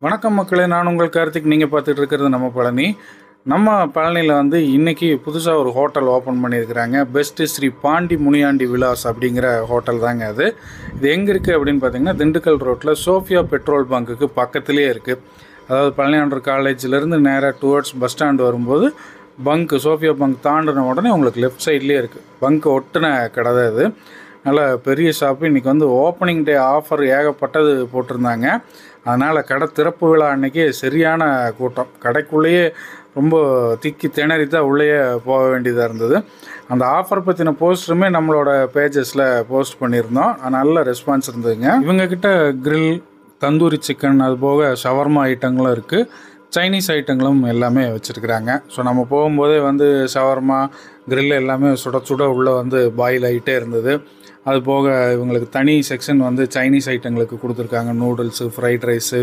வணக்கம் மக்களே, நான் உங்கள் கார்த்திக். நீங்கள் பார்த்துட்டு இருக்கிறது நம்ம பழனி. நம்ம பழனியில் வந்து இன்றைக்கி புதுசாக ஒரு ஹோட்டல் ஓப்பன் பண்ணியிருக்கிறாங்க. பெஸ்ட்டு ஸ்ரீ பாண்டி முனியாண்டி விலாஸ் அப்படிங்கிற ஹோட்டல் தாங்க அது. இது எங்கே இருக்குது அப்படின்னு பார்த்தீங்கன்னா, திண்டுக்கல் ரோட்டில் சோஃபியா பெட்ரோல் பங்க்குக்கு பக்கத்துலேயே இருக்குது. அதாவது பழனியாண்டர் காலேஜிலேருந்து நேராக டுவர்ட்ஸ் பஸ் ஸ்டாண்டு வரும்போது பங்க்கு சோஃபியா பங்க் தாண்டின உடனே உங்களுக்கு லெஃப்ட் சைட்லேயே இருக்குது. பங்க் ஒட்டின கடை தான் இது. நல்ல பெரிய ஷாப்பு. இன்றைக்கி வந்து ஓப்பனிங் டே ஆஃபர் ஏகப்பட்டது போட்டிருந்தாங்க. அதனால் கடை திறப்பு விழா அன்றைக்கி சரியான கூட்டம். கடைக்குள்ளேயே ரொம்ப திக்கி திணறி தான் உள்ளேயே போக வேண்டியதாக இருந்தது. அந்த ஆஃபர் பற்றின போஸ்டருமே நம்மளோட பேஜஸில் போஸ்ட் பண்ணியிருந்தோம். நல்ல ரெஸ்பான்ஸ் இருந்ததுங்க. இவங்கக்கிட்ட கிரில், தந்தூரி சிக்கன், அது போக ஷவர்மா ஐட்டங்களும் இருக்குது. சைனீஸ் ஐட்டங்களும் எல்லாமே வச்சுருக்குறாங்க. ஸோ நம்ம போகும்போதே வந்து ஷவர்மா, கிரில் எல்லாமே சுட சுட உள்ளே வந்து பாயில் ஆகிட்டே இருந்தது. அது போக இவங்களுக்கு தனி செக்ஷன் வந்து சைனீஸ் ஐட்டங்களுக்கு கொடுத்துருக்காங்க. நூடுல்ஸு, ஃப்ரைட் ரைஸு,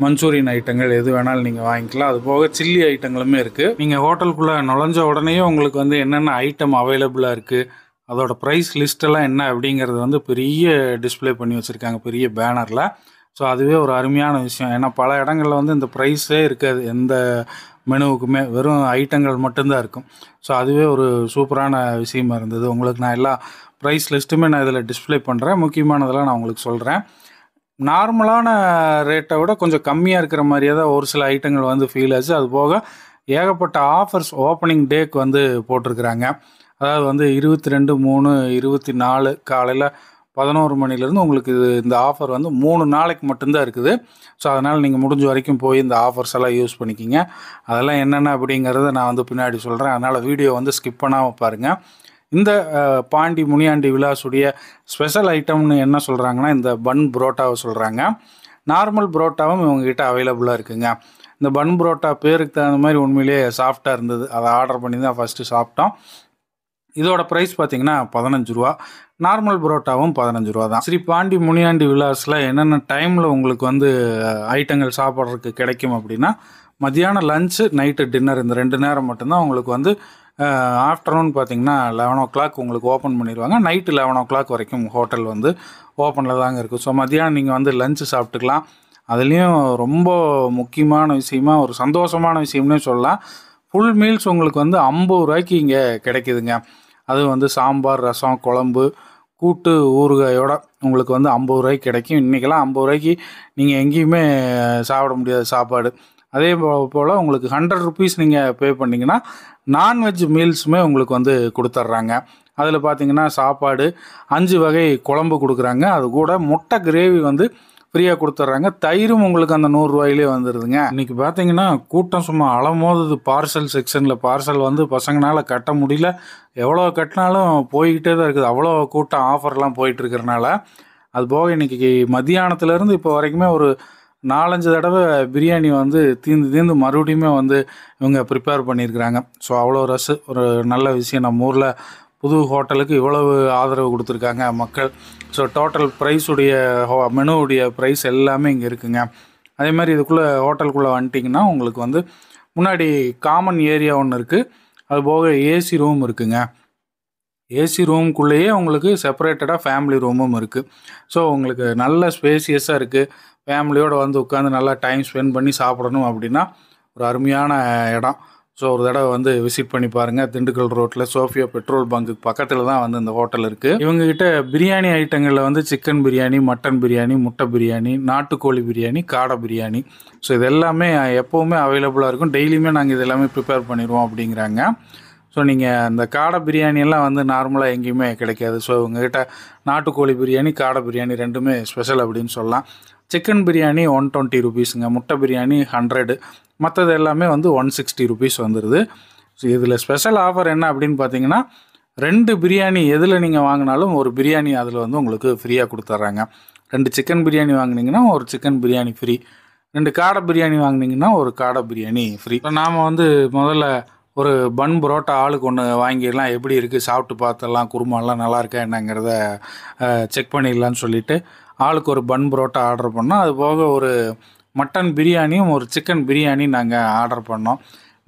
மஞ்சூரியன் ஐட்டங்கள் எது வேணாலும் நீங்கள் வாங்கிக்கலாம். அது போக சில்லி ஐட்டங்களுமே இருக்குது. நீங்கள் ஹோட்டலுக்குள்ளே நுழைஞ்ச உடனேயே உங்களுக்கு வந்து என்னென்ன ஐட்டம் அவைலபிளாக இருக்குது, அதோட ப்ரைஸ் லிஸ்ட்டெல்லாம் என்ன அப்படிங்கிறது வந்து பெரிய டிஸ்பிளே பண்ணி வச்சுருக்காங்க, பெரிய பேனரில். ஸோ அதுவே ஒரு அருமையான விஷயம். ஏன்னா பல இடங்களில் வந்து இந்த ப்ரைஸே இருக்காது. எந்த மெனுவுக்குமே வெறும் ஐட்டங்கள் மட்டும்தான் இருக்கும். ஸோ அதுவே ஒரு சூப்பரான விஷயமா இருந்தது. உங்களுக்கு நான் எல்லா ப்ரைஸ் லிஸ்ட்டுமே நான் இதில் டிஸ்பிளே பண்ணுறேன். முக்கியமானதெல்லாம் நான் உங்களுக்கு சொல்கிறேன். நார்மலான ரேட்டை விட கொஞ்சம் கம்மியாக இருக்கிற மாதிரியே தான் ஒரு சில ஐட்டங்கள் வந்து ஃபீல் ஆச்சு. அது போக ஏகப்பட்ட ஆஃபர்ஸ் ஓப்பனிங் டேக்கு வந்து போட்டிருக்கிறாங்க. அதாவது வந்து 22/3/24 காலையில் 11 மணிலேருந்து உங்களுக்கு இந்த ஆஃபர் வந்து 3 நாளைக்கு மட்டும்தான் இருக்குது. ஸோ அதனால் நீங்கள் முடிஞ்ச வரைக்கும் போய் இந்த ஆஃபர்ஸ் எல்லாம் யூஸ் பண்ணிக்கிங்க. அதெல்லாம் என்னென்ன அப்படிங்கிறத நான் வந்து பின்னாடி சொல்கிறேன். அதனால் வீடியோ வந்து ஸ்கிப் பண்ணாமல் பாருங்கள். இந்த பாண்டி முனியாண்டி விலாஸுடைய ஸ்பெஷல் ஐட்டம்னு என்ன சொல்கிறாங்கன்னா, இந்த பன் புரோட்டாவை சொல்கிறாங்க. நார்மல் புரோட்டாவும் இவங்ககிட்ட அவைலபிளாக இருக்குங்க. இந்த பன் புரோட்டா பேருக்கு தகுந்த மாதிரி உண்மையிலேயே சாஃப்டாக இருந்தது. அதை ஆர்டர் பண்ணி தான் ஃபஸ்ட்டு சாப்பிட்டோம். இதோட ப்ரைஸ் பார்த்திங்கன்னா 15 ரூபா. நார்மல் புரோட்டாவும் 15 ரூபா தான். ஸ்ரீ பாண்டி முனியாண்டி விலாஸில் என்னென்ன டைமில் உங்களுக்கு வந்து ஐட்டங்கள் சாப்பிட்றதுக்கு கிடைக்கும் அப்படின்னா, மதியானம் லஞ்சு, நைட்டு டின்னர், இந்த 2 நேரம் மட்டும்தான் உங்களுக்கு வந்து ஆஃப்டர்நூன் பார்த்திங்கன்னா 11 o'clock உங்களுக்கு ஓப்பன் பண்ணிடுவாங்க. நைட்டு 11 o'clock வரைக்கும் ஹோட்டல் வந்து ஓப்பனில் தாங்க இருக்குது. ஸோ மதியானம் நீங்கள் வந்து லஞ்சு சாப்பிட்டுக்கலாம். அதுலேயும் ரொம்ப முக்கியமான விஷயமா, ஒரு சந்தோஷமான விஷயம்னே சொல்லலாம், ஃபுல் மீல்ஸ் உங்களுக்கு வந்து 50 ரூபாய்க்கு இங்கே கிடைக்குதுங்க. அது வந்து சாம்பார், ரசம், குழம்பு, கூட்டு, ஊறுகாயோட உங்களுக்கு வந்து 50 ரூபாய்க்கு கிடைக்கும். இன்றைக்கெல்லாம் 50 ரூபாய்க்கு நீங்கள் எங்கேயுமே சாப்பிட முடியாத சாப்பாடு. அதே போல் உங்களுக்கு 100 rupees நீங்கள் பே பண்ணிங்கன்னா நான்வெஜ் மீல்ஸுமே உங்களுக்கு வந்து கொடுத்துட்றாங்க. அதில் பார்த்தீங்கன்னா சாப்பாடு, 5 வகை குழம்பு கொடுக்குறாங்க. அது கூட முட்டை கிரேவி வந்து ஃப்ரீயாக கொடுத்துட்றாங்க. தயிரும் உங்களுக்கு அந்த 100 ரூபாயிலே வந்துடுதுங்க. இன்றைக்கி பார்த்தீங்கன்னா கூட்டம் சும்மா அலமோதுது. பார்சல் செக்ஷனில் பார்சல் வந்து பசங்களால் கட்ட முடியல. எவ்வளோ கட்டினாலும் போய்கிட்டே தான் இருக்குது. அவ்வளோ கூட்டம் ஆஃபர்லாம் போயிட்டுருக்கிறனால. அது போக இன்றைக்கி மத்தியானத்துலேருந்து இப்போ வரைக்குமே ஒரு 4-5 தடவை பிரியாணி வந்து தீர்ந்து மறுபடியுமே வந்து இவங்க ப்ரிப்பேர் பண்ணியிருக்கிறாங்க. ஸோ அவ்வளோ ரஷ்ஷு. ஒரு நல்ல விஷயம். நம்ம ஊரில் புது ஹோட்டலுக்கு இவ்வளவு ஆதரவு கொடுத்துருக்காங்க மக்கள். ஸோ டோட்டல் ப்ரைஸுடைய மெனுவுடைய ப்ரைஸ் எல்லாமே இங்கே இருக்குங்க. அதே மாதிரி இதுக்குள்ளே ஹோட்டலுக்குள்ளே வந்துட்டிங்கன்னா உங்களுக்கு வந்து முன்னாடி காமன் ஏரியா ஒன்று இருக்குது. அது போக ஏசி ரூம் இருக்குங்க. ஏசி ரூம்குள்ளேயே உங்களுக்கு செப்பரேட்டடாக ஃபேமிலி ரூமும் இருக்குது. ஸோ உங்களுக்கு நல்ல ஸ்பேசியஸாக இருக்குது. ஃபேமிலியோடு வந்து உட்காந்து நல்லா டைம் ஸ்பெண்ட் பண்ணி சாப்பிடணும் அப்படின்னா ஒரு அருமையான இடம். ஸோ ஒரு தடவை வந்து விசிட் பண்ணி பாருங்கள். திண்டுக்கல் ரோட்டில் சோஃபியா பெட்ரோல் பங்க்குக்கு பக்கத்தில் தான் வந்து இந்த ஹோட்டல் இருக்குது. இவங்ககிட்ட பிரியாணி ஐட்டங்களில் வந்து சிக்கன் பிரியாணி, மட்டன் பிரியாணி, முட்டை பிரியாணி, நாட்டுக்கோழி பிரியாணி, காடை பிரியாணி, ஸோ இது எல்லாமே எப்போவுமே அவைலபிளாக இருக்கும். டெய்லியுமே நாங்கள் இது எல்லாமே ப்ரிப்பேர் பண்ணிடுவோம் அப்படிங்கிறாங்க. ஸோ நீங்கள் அந்த காடை பிரியாணியெல்லாம் வந்து நார்மலாக எங்கேயுமே கிடைக்காது. ஸோ இவங்ககிட்ட நாட்டுக்கோழி பிரியாணி, காடை பிரியாணி ரெண்டுமே ஸ்பெஷல் அப்படின்னு சொல்லலாம். சிக்கன் பிரியாணி 120 rupeesங்க. முட்டை பிரியாணி 100. மற்றது எல்லாமே வந்து 160 rupees வந்துடுது. ஸோ இதில் ஸ்பெஷல் ஆஃபர் என்ன அப்படின்னு பார்த்தீங்கன்னா, 2 பிரியாணி எதில் நீங்கள் வாங்கினாலும் ஒரு பிரியாணி அதில் வந்து உங்களுக்கு ஃப்ரீயாக கொடுத்துட்றாங்க. 2 சிக்கன் பிரியாணி வாங்கினீங்கன்னா ஒரு சிக்கன் பிரியாணி ஃப்ரீ. 2 காடை பிரியாணி வாங்கினீங்கன்னா ஒரு காடை பிரியாணி ஃப்ரீ. இப்போ நாம் வந்து முதல்ல ஒரு பன் புரோட்டா ஆளுக்கு ஒன்று வாங்கிடலாம். எப்படி இருக்குது சாப்பிட்டு பார்த்தலாம், குருமாலாம் நல்லா இருக்கா என்னங்கிறத செக் பண்ணிடலான்னு சொல்லிவிட்டு ஆளுக்கு ஒரு பன் புரோட்டா ஆர்டர் பண்ணோம். அது போக ஒரு மட்டன் பிரியாணியும் ஒரு சிக்கன் பிரியாணி நாங்கள் ஆர்டர் பண்ணோம்.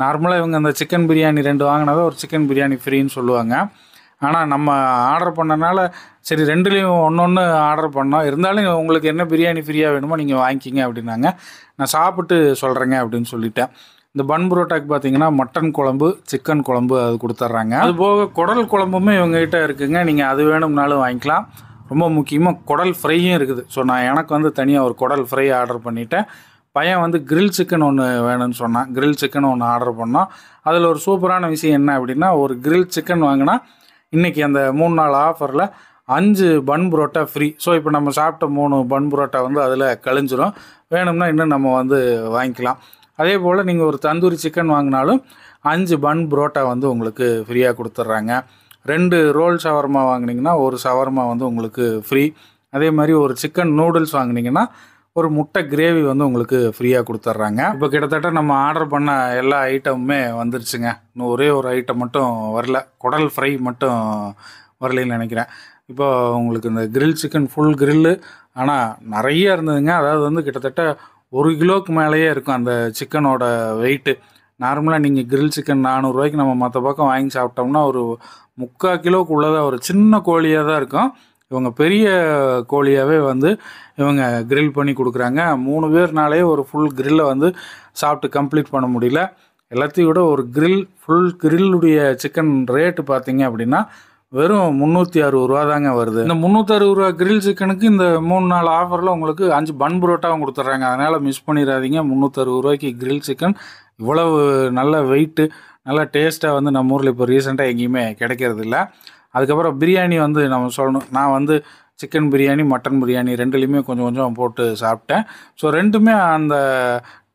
நார்மலாக இவங்க அந்த சிக்கன் பிரியாணி 2 வாங்கினதை ஒரு சிக்கன் பிரியாணி ஃப்ரீன்னு சொல்லுவாங்க. ஆனால் நம்ம ஆர்டர் பண்ணனால சரி 2லேயும் ஒன்று ஆர்டர் பண்ணோம். இருந்தாலும் உங்களுக்கு என்ன பிரியாணி ஃப்ரீயாக வேணுமோ நீங்கள் வாங்கிக்கிங்க அப்படின்னாங்க. நான் சாப்பிட்டு சொல்கிறேங்க அப்படின்னு சொல்லிட்டேன். இந்த பன் புரோட்டாக்கு பார்த்தீங்கன்னா மட்டன் குழம்பு, சிக்கன் குழம்பு அது கொடுத்துட்றாங்க. அது போக குடல் குழம்புமே இவங்ககிட்ட இருக்குங்க. நீங்கள் அது வேணும்னாலும் வாங்கிக்கலாம். ரொம்ப முக்கியமாக குடல் ஃப்ரையும் இருக்குது. ஸோ நான் எனக்கு வந்து தனியாக ஒரு குடல் ஃப்ரை ஆர்டர் பண்ணிவிட்டேன். பையன் வந்து கிரில் சிக்கன் ஒன்று வேணும்னு சொன்னான். கிரில் சிக்கன் ஒன்று ஆர்டர் பண்ணோம். அதில் ஒரு சூப்பரான விஷயம் என்ன அப்படின்னா, ஒரு கிரில் சிக்கன் வாங்கினா இன்றைக்கி அந்த 3 நாள் ஆஃபரில் 5 பன் புரோட்டா ஃப்ரீ. ஸோ இப்போ நம்ம சாப்பிட்ட 3 பன் புரோட்டா வந்து அதில் கழிஞ்சிரும். வேணும்னா இன்னும் நம்ம வந்து வாங்கிக்கலாம். அதே போல் நீங்கள் ஒரு தந்தூரி சிக்கன் வாங்கினாலும் 5 பன் புரோட்டா வந்து உங்களுக்கு ஃப்ரீயாக கொடுத்துட்றாங்க. 2 ரோல் ஷவர்மா வாங்கினீங்கன்னா ஒரு ஷவர்மா வந்து உங்களுக்கு ஃப்ரீ. அதே மாதிரி ஒரு சிக்கன் நூடுல்ஸ் வாங்கினீங்கன்னா ஒரு முட்டை கிரேவி வந்து உங்களுக்கு ஃப்ரீயாக கொடுத்துட்றாங்க. இப்போ கிட்டத்தட்ட நம்ம ஆர்டர் பண்ண எல்லா ஐட்டமுமே வந்துருச்சுங்க. இன்னும் ஒரே ஒரு ஐட்டம் மட்டும் வரல. குடல் ஃப்ரை மட்டும் வரலைன்னு நினைக்கிறேன். இப்போ உங்களுக்கு இந்த கிரில் சிக்கன் ஃபுல் கிரில்லு ஆனால் நிறைய இருந்ததுங்க. அதாவது வந்து கிட்டத்தட்ட 1 கிலோவுக்கு மேலேயே இருக்கும் அந்த சிக்கனோட வெயிட்டு. நார்மலாக நீங்கள் கிரில் சிக்கன் 400 ரூபாய்க்கு நம்ம மற்ற பக்கம் வாங்கி சாப்பிட்டோம்னா ஒரு 3/4 கிலோவுக்கு உள்ளதாக ஒரு சின்ன கோழியாக தான் இருக்கும். இவங்க பெரிய கோழியாகவே வந்து இவங்க கிரில் பண்ணி கொடுக்குறாங்க. 3 பேர்னாலே ஒரு ஃபுல் கிரில்லை வந்து சாப்பிட்டு கம்ப்ளீட் பண்ண முடியல. எல்லாத்தையும் விட ஒரு ஃபுல் கிரில்லுடைய சிக்கன் ரேட்டு பார்த்தீங்க அப்படின்னா வெறும் 360 ரூபா தாங்க வருது. இந்த 360 ரூபா கிரில் சிக்கனுக்கு இந்த 3 நாள் ஆஃபரில் உங்களுக்கு 5 பன் புரோட்டாவும் கொடுத்துட்றாங்க. அதனால் மிஸ் பண்ணிடாதீங்க. 360 ரூபாய்க்கு கிரில் சிக்கன் இவ்வளவு நல்ல வெயிட்டு நல்ல டேஸ்ட்டாக வந்து நம்ம ஊரில் இப்போ ரீசெண்டாக எங்கேயுமே கிடைக்கிறது இல்லை. அதுக்கப்புறம் பிரியாணி வந்து நம்ம சொல்லணும். நான் வந்து சிக்கன் பிரியாணி, மட்டன் பிரியாணி 2லேயுமே கொஞ்சம் கொஞ்சம் போட்டு சாப்பிட்டேன். ஸோ 2மே அந்த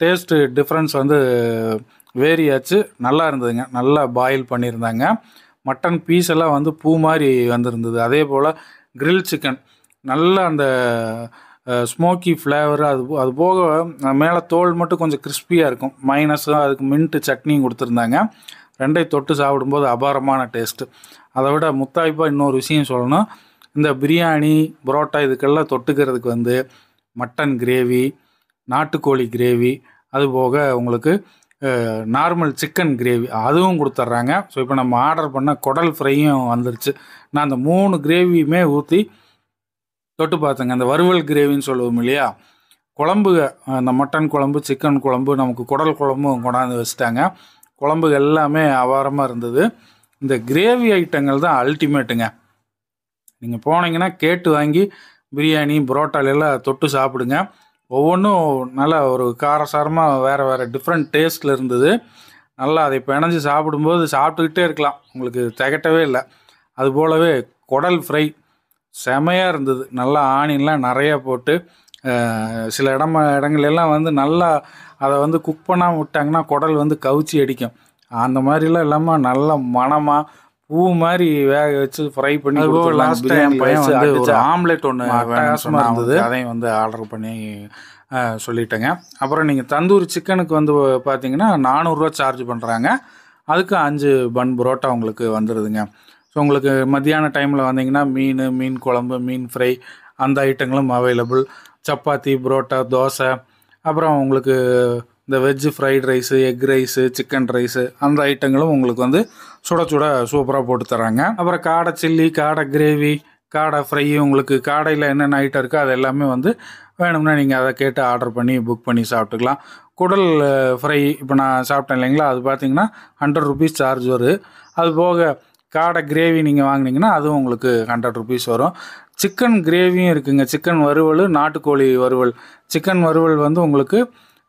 டேஸ்ட்டு டிஃப்ரென்ஸ் வந்து வேரி ஆச்சு. நல்லா இருந்ததுங்க. நல்லா பாயில் பண்ணியிருந்தாங்க. மட்டன் பீஸ் எல்லாம் வந்து பூ மாதிரி வந்திருந்தது. அதே போல் கிரில் சிக்கன் நல்லா அந்த ஸ்மோக்கி ஃப்ளேவர் அது போக மேலே தோல் மட்டும் கொஞ்சம் கிறிஸ்பியாக இருக்கும். மைனஸும் அதுக்கு மின்ட்டு சட்னியும் கொடுத்துருந்தாங்க. 2ஐயும் தொட்டு சாப்பிடும்போது அபாரமான டேஸ்ட்டு. அதை விட முத்தாய்ப்பாக இன்னொரு விஷயம் சொல்லணும். இந்த பிரியாணி, புரோட்டா இதுக்கெல்லாம் தொட்டுக்கிறதுக்கு வந்து மட்டன் கிரேவி, நாட்டுக்கோழி கிரேவி, அதுபோக உங்களுக்கு நார்மல் சிக்கன் கிரேவி அதுவும் கொடுத்துட்றாங்க. ஸோ இப்போ நம்ம ஆர்டர் பண்ண குடல் ஃப்ரையும் வந்துருச்சு. நான் அந்த 3 கிரேவியுமே ஊற்றி தொட்டு பார்த்தேங்க. அந்த வறுவல் கிரேவின்னு சொல்லுவோம் இல்லையா, குழம்பு, அந்த மட்டன் குழம்பு, சிக்கன் குழம்பு, நமக்கு குடல் குழம்பும் கொண்டாந்து வச்சுட்டாங்க. குழம்பு எல்லாமே அபாரமாக இருந்தது. இந்த கிரேவி ஐட்டங்கள் தான் அல்டிமேட்டுங்க. நீங்கள் போனீங்கன்னா கேட்டு வாங்கி பிரியாணி, புரோட்டாலெல்லாம் தொட்டு சாப்பிடுங்க. ஒவ்வொன்றும் நல்லா ஒரு காரசாரமாக வேறு டிஃப்ரெண்ட் டேஸ்ட்டில் இருந்தது. நல்லா அதை பிணைஞ்சு சாப்பிடும்போது சாப்பிட்டுக்கிட்டே இருக்கலாம். உங்களுக்கு திகட்டவே இல்லை. அது போலவே குடல் ஃப்ரை செமையாக இருந்தது. நல்லா ஆனியன்லாம் நிறையா போட்டு சில இடங்களெல்லாம் வந்து நல்லா அதை வந்து குக் பண்ணாமல் விட்டாங்கன்னா குடல் வந்து கவுச்சி அடிக்கும். அந்த மாதிரிலாம் இல்லாமல் நல்லா மணமாக பூ மாதிரி வேக வச்சு ஃப்ரை பண்ணி லாஸ்ட் டைம் பையன் வந்து ஒரு ஆம்லெட் ஒன்று அட்டகாசமாக இருந்தது. அதையும் வந்து ஆர்டர் பண்ணி சொல்லிட்டேங்க. அப்புறம் நீங்கள் தந்தூரி சிக்கனுக்கு வந்து பார்த்தீங்கன்னா 400 ரூபா சார்ஜ் பண்ணுறாங்க. அதுக்கு 5 பன் புரோட்டா உங்களுக்கு வந்துடுதுங்க. ஸோ உங்களுக்கு மத்தியான டைமில் வந்தீங்கன்னா மீன் குழம்பு, மீன் ஃப்ரை அந்த ஐட்டங்களும் அவைலபிள். சப்பாத்தி, புரோட்டா, தோசை, அப்புறம் உங்களுக்கு இந்த veg fried rice, egg rice, chicken rice அந்த ஐட்டங்களும் உங்களுக்கு வந்து சுட சூப்பராக போட்டு தராங்க. அப்புறம் காடை சில்லி, காடை கிரேவி, காடை ஃப்ரை, உங்களுக்கு காடையில் என்னென்ன ஐட்டம் இருக்கோ அது எல்லாமே வந்து வேணும்னா நீங்கள் அதை கேட்டு ஆர்டர் பண்ணி புக் பண்ணி சாப்பிட்டுக்கலாம். குடல் ஃப்ரை இப்போ நான் சாப்பிட்டேன் இல்லைங்களா, அது பார்த்தீங்கன்னா 100 ருபீஸ் சார்ஜ் வருது. அது போக காடை கிரேவி நீங்கள் வாங்கினீங்கன்னா அதுவும் உங்களுக்கு 100 ருபீஸ் வரும். சிக்கன் கிரேவியும் இருக்குங்க. சிக்கன் வறுவல், நாட்டுக்கோழி வறுவல். சிக்கன் வறுவல் வந்து உங்களுக்கு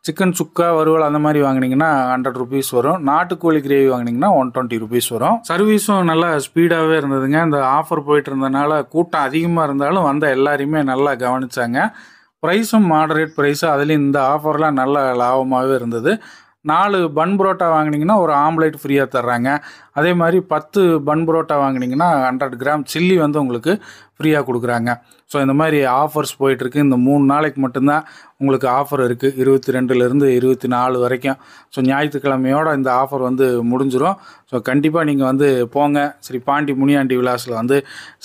சிக்கன் சுக்கா வறுவல் அந்த மாதிரி வாங்கினீங்கன்னா 100 ருபீஸ் வரும். நாட்டுக்கோழி கிரேவி வாங்கினீங்கன்னா 120 ருபீஸ் வரும். சர்வீஸும் நல்லா ஸ்பீடாகவே இருந்ததுங்க. இந்த ஆஃபர் போயிட்டு இருந்ததுனால கூட்டம் அதிகமாக இருந்தாலும் வந்த எல்லாரையுமே நல்லா கவனித்தாங்க. ப்ரைஸும் மாடரேட் ப்ரைஸு. அதுலேயும் இந்த ஆஃபர்லாம் நல்ல லாபமாகவே இருந்தது. 4 பன் புரோட்டா வாங்கினீங்கன்னா ஒரு ஆம்லேட் ஃப்ரீயாக தர்றாங்க. அதே மாதிரி 10 பன் புரோட்டா வாங்கினீங்கன்னா 100 கிராம் சில்லி வந்து உங்களுக்கு ஃப்ரீயாக கொடுக்குறாங்க. ஸோ இந்த மாதிரி ஆஃபர்ஸ் போயிட்டுருக்கு. இந்த 3 நாளைக்கு மட்டும்தான் உங்களுக்கு ஆஃபர் இருக்குது. 22லேருந்து 24 வரைக்கும். ஸோ ஞாயிற்றுக்கிழமையோடு இந்த ஆஃபர் வந்து முடிஞ்சிடும். ஸோ கண்டிப்பாக நீங்கள் வந்து போங்க. ஸ்ரீ பாண்டி முனியாண்டி விலாஸில் வந்து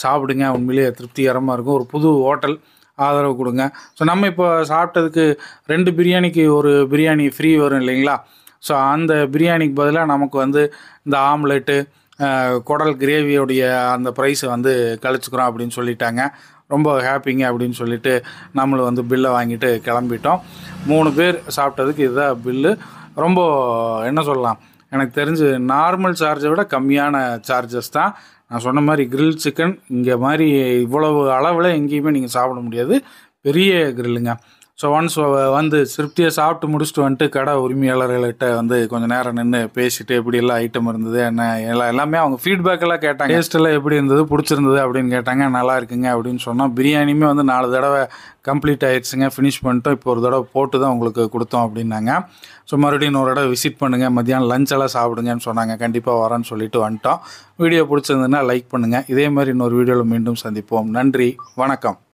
சாப்பிடுங்க. உண்மையிலேயே திருப்திகரமாக இருக்கும். ஒரு புது ஹோட்டல், ஆதரவு கொடுங்க. ஸோ நம்ம இப்போ சாப்பிட்டதுக்கு 2 பிரியாணிக்கு ஒரு பிரியாணி ஃப்ரீ வரும் இல்லைங்களா. ஸோ அந்த பிரியாணிக்கு பதிலாக நமக்கு வந்து இந்த ஆம்லெட்டு, குடல் கிரேவியோடைய அந்த ப்ரைஸை வந்து கழிச்சுக்கிறோம் அப்படின்னு சொல்லிட்டாங்க. ரொம்ப ஹாப்பிங்க அப்படின்னு சொல்லிட்டு நம்மளும் வந்து பில்லை வாங்கிட்டு கிளம்பிட்டோம். 3 பேர் சாப்பிட்டதுக்கு இதுதான் பில்லு. ரொம்ப என்ன சொல்லலாம், எனக்கு தெரிஞ்சு நார்மல் சார்ஜை விட கம்மியான சார்ஜஸ் தான். நான் சொன்ன மாதிரி கிரில் சிக்கன் இங்கே மாதிரி இவ்வளவு அளவில் எங்கேயுமே நீங்கள் சாப்பிட முடியாது. பெரிய கிரில்லுங்க. ஸோ ஒன்ஸ் வந்து திருப்தியாக சாப்பிட்டு முடிச்சுட்டு வந்துட்டு கடை உரிமையாளர்கள்கிட்ட வந்து கொஞ்சம் நேரம் நின்று பேசிட்டு எப்படி எல்லாம் ஐட்டம் இருந்தது என்ன எல்லாமே அவங்க ஃபீட்பேக்கெல்லாம் கேட்டாங்க. டேஸ்ட்டெல்லாம் எப்படி இருந்தது, பிடிச்சிருந்தது அப்படின்னு கேட்டாங்க. நல்லா இருக்குங்க அப்படின்னு சொன்னோம். பிரியாணியுமே வந்து 4 தடவை கம்ப்ளீட் ஆகிடுச்சுங்க, ஃபினிஷ் பண்ணிட்டோம், இப்போ ஒரு தடவை போட்டு தான் உங்களுக்கு கொடுத்தோம் அப்படின்னாங்க. ஸோ மறுபடியும் ஒரு தடவை விசிட் பண்ணுங்கள், மத்தியானம் லஞ்செல்லாம் சாப்பிடுங்கன்னு சொன்னாங்க. கண்டிப்பாக வரேன்னு சொல்லிட்டு வந்துட்டோம். வீடியோ பிடிச்சிருந்ததுன்னா லைக் பண்ணுங்கள். இதே மாதிரி இன்னொரு வீடியோவில் மீண்டும் சந்திப்போம். நன்றி, வணக்கம்.